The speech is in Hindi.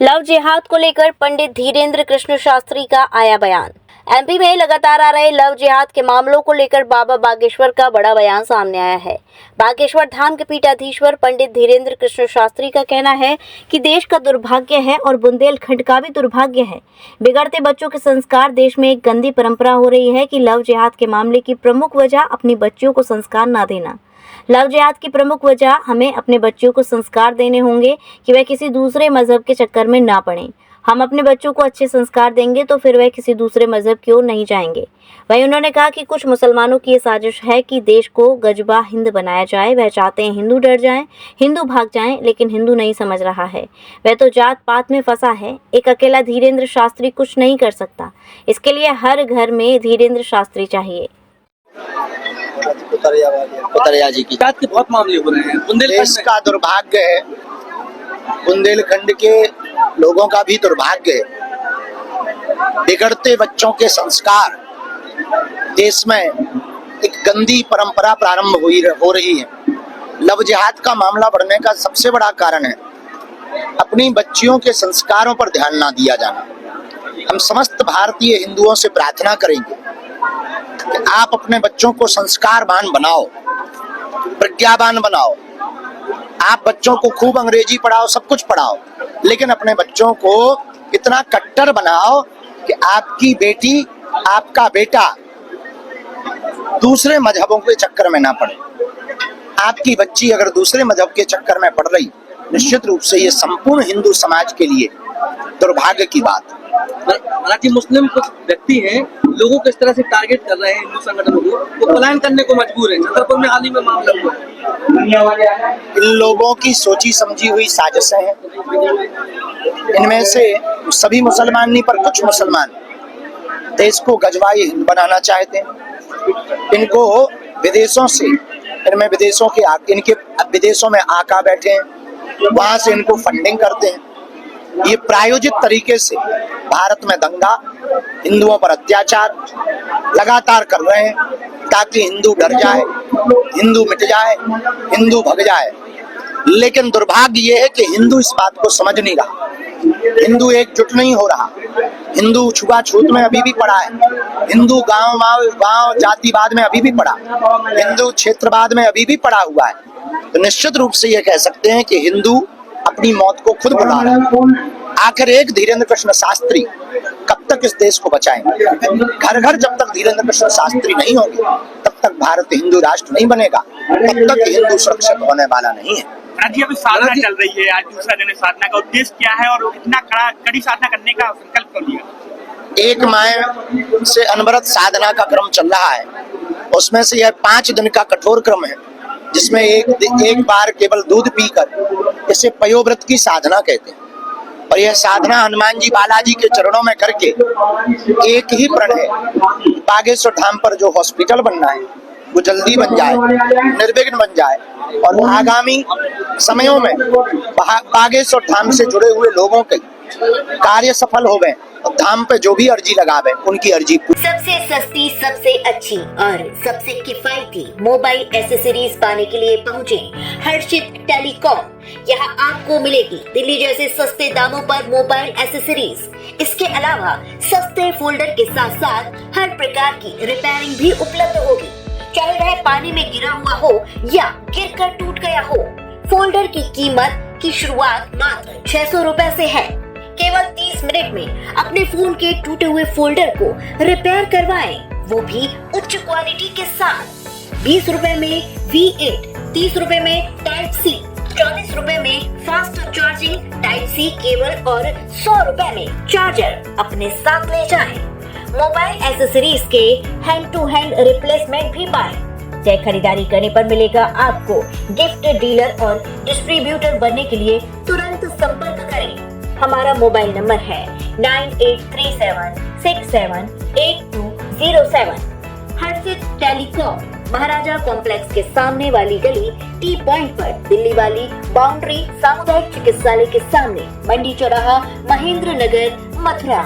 लव जिहाद को लेकर पंडित धीरेन्द्र कृष्ण शास्त्री का आया बयान। एमपी में लगातार आ रहे लव जिहाद के मामलों को लेकर बाबा बागेश्वर का बड़ा बयान सामने आया है। बागेश्वर धाम के पीठाधीश्वर पंडित धीरेन्द्र कृष्ण शास्त्री का कहना है कि देश का दुर्भाग्य है और बुंदेलखंड का भी दुर्भाग्य है। बिगड़ते बच्चों के संस्कार, देश में एक गंदी परंपरा हो रही है कि लव जिहाद के मामले की प्रमुख वजह अपनी बच्चियों को संस्कार ना देना। लव जिहाद की प्रमुख वजह हमें अपने बच्चों को संस्कार देने होंगे कि वह किसी दूसरे मजहब के चक्कर में ना पड़ें। हम अपने बच्चों को अच्छे संस्कार देंगे तो फिर वह किसी दूसरे मजहब की ओर नहीं जाएंगे। वहीं उन्होंने कहा कि कुछ मुसलमानों की ये साजिश है कि देश को गजबा हिंद बनाया जाए। वह चाहते हैं हिंदू डर जाएं, हिंदू भाग जाएं, लेकिन हिंदू नहीं समझ रहा है। वह तो जात पात में फंसा है। एक अकेला धीरेन्द्र शास्त्री कुछ नहीं कर सकता। इसके लिए हर घर में धीरेन्द्र शास्त्री चाहिए। पुतरिया जी की जात के बहुत मामले हो रहे हैं। देश का दुर्भाग्य है, बुंदेलखंड के लोगों का भी दुर्भाग्य है। बिगड़ते बच्चों के संस्कार, देश में एक गंदी परंपरा प्रारंभ हो रही है। लव जिहाद का मामला बढ़ने का सबसे बड़ा कारण है अपनी बच्चियों के संस्कारों पर ध्यान ना दिया जाना। हम समस्त भारतीय हिंदुओं से प्रार्थना करेंगे कि आप अपने बच्चों को संस्कारवान बनाओ, प्रज्ञावान बनाओ। आप बच्चों को खूब अंग्रेजी पढ़ाओ, सब कुछ पढ़ाओ, लेकिन अपने बच्चों को इतना कट्टर बनाओ कि आपकी बेटी, आपका बेटा दूसरे मजहबों के चक्कर में ना पड़े। आपकी बच्ची अगर दूसरे मजहब के चक्कर में पड़ रही, निश्चित रूप से ये संपूर्ण हिंदू समाज के लिए दुर्भाग्य की बात है। हालांकि मुस्लिम कुछ व्यक्ति हैं, लोगों को इस तरह से टारगेट कर रहे हैं हिंदू संगठनों को, वो पलायन करने को मजबूर है। छतरपुर में हाल ही में मामला हुआ। इन लोगों की सोची समझी हुई साजिशें हैं। इनमें से सभी मुसलमान नहीं, पर कुछ मुसलमान देश को गजवाई हिंद बनाना चाहते हैं। इनको विदेशों से, इनमें विदेशों के इनके विदेशों में आका बैठे हैं, वहां से इनको फंडिंग करते हैं। ये प्रायोजित तरीके से भारत में दंगा, हिंदुओं पर अत्याचार लगातार कर रहे हैं ताकि हिंदू डर जाए, हिंदू मिट जाए, हिंदू भग जाए। लेकिन दुर्भाग्य ये है कि हिंदू इस बात को समझ नहीं रहा। हिंदू एकजुट नहीं हो रहा। हिंदू छुआछूत में अभी भी पड़ा है। हिंदू गांव जातिवाद में अभी भी पड़ा, हिंदू क्षेत्रवाद में अभी भी पड़ा हुआ है। तो निश्चित रूप से ये कह सकते हैं कि हिंदू अपनी मौत को खुद बुला रहे हैं। आखिर एक धीरेन्द्र कृष्ण शास्त्री कब तक इस देश को बचाएंगे? घर घर जब तक धीरेन्द्र कृष्ण शास्त्री नहीं होंगे, तब तक भारत हिंदू राष्ट्र नहीं बनेगा, तब तक हिंदू सुरक्षित होने वाला नहीं है। जी, अभी साधना चल रही है, आज दूसरा दिन है। साधना का उद्देश्य क्या है और इतना कड़ी साधना करने का संकल्प क्यों लिया? 1 माह से अनवरत साधना का क्रम चल रहा है। उसमें से यह 5 दिन का कठोर क्रम है, जिसमें एक बार केवल दूध पीकर, इसे पयोव्रत की साधना कहते हैं। और यह साधना हनुमान जी बालाजी के चरणों में करके एक ही प्रण है, बागेश्वर धाम पर जो हॉस्पिटल बनना है वो जल्दी बन जाए, निर्विघ्न बन जाए, और आगामी समयों में बागेश्वर धाम से जुड़े हुए लोगों के कार्य सफल हो गए। धाम पे जो भी अर्जी लगावे, उनकी अर्जी सबसे सस्ती, सबसे अच्छी और सबसे किफायती मोबाइल एसेसरीज पाने के लिए पहुँचे हर्षित टेलीकॉम। यहाँ आपको मिलेगी दिल्ली जैसे सस्ते दामों पर मोबाइल एसेसरीज। इसके अलावा सस्ते फोल्डर के साथ साथ हर प्रकार की रिपेयरिंग भी उपलब्ध होगी, चाहे वह पानी में गिरा हुआ हो या गिरकर टूट गया हो। फोल्डर की कीमत की शुरुआत मात्र 600 रुपए से है। केवल 30 मिनट में अपने फोन के टूटे हुए फोल्डर को रिपेयर करवाएं, वो भी उच्च क्वालिटी के साथ। 20 रुपए में V8, 30 रुपए में टाइप C, 40 रुपए में fast charging type C cable और 100 रुपए में चार्जर अपने साथ ले जाएं। मोबाइल एसेसरीज के हैंड टू हैंड रिप्लेसमेंट भी पाएं। चाहे खरीदारी करने पर मिलेगा आपको गिफ्ट डीलर और डिस्ट्रीब्यूटर बनने के लिए तुरंत संपर्क करें। हमारा मोबाइल नंबर है 9837678207। हर्षित टेलीकॉम, महाराजा कॉम्प्लेक्स के सामने वाली गली, टी पॉइंट पर, दिल्ली वाली बाउंड्री, सामुदायिक चिकित्सालय के सामने, मंडी चौराहा, महेंद्र नगर, मथुरा।